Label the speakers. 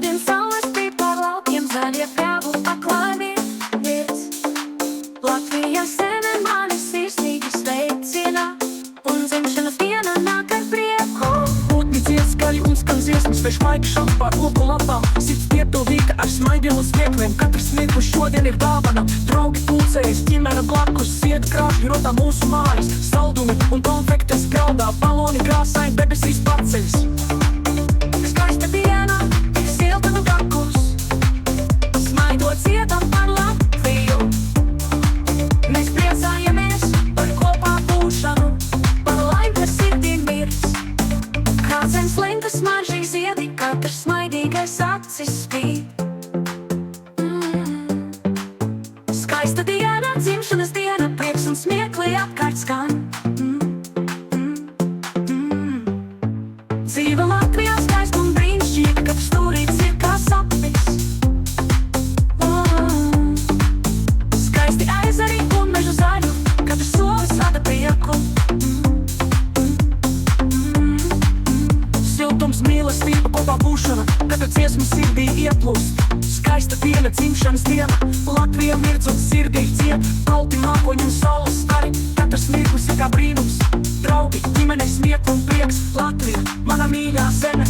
Speaker 1: Šodien saule spīd pār laukiem, zaļie pļavu aklājumi virs. Latvijas zeme mani sirsnīgi sveicina, un dzimšanas diena nāk ar prieku.
Speaker 2: Putni dzied skaļi un skan dziesmas, veš maigi šauj pār loku lapām. Sirds piepildīta ar smaidiem un smiekliem, katrs mirklis šodien ir dāvana. Draugi pulcējas, ģimene blakus, zied krāšņi rotā mūsu mājas. Saldumi un konfektes galdā, baloni krāsaini debesīs paceļas.
Speaker 1: Skaista diena, silta un gakus, smaidot dziedam par Latviju. Mēs priecājamies par kopā būšanu, par laiku, kas sirdī mirs. Kāds slinkas mažīgi ziedi, katrs smaidīgais acis spīd. Skaista diena, dzimšanas diena, prieks un smiekli apkārt skan. Dzīve Latvijā skaista un brīnišķīga, kad stūrīts ir kā sapnis. Skaisti ezeri un mežu zaļu, katrs solis rada prieku.
Speaker 2: Siltums, mīlestība, kopā būšana, katra dziesma sirdī ieplūst. Skaista diena, dzimšanas diena, Latvija mirdz un sirdī dzied. Balti mākoņi un saules stari, katrs mirklis ir kā brīnums. Draugi, ģimenes smiekli un prieks, Latvija, mana mīļā zeme.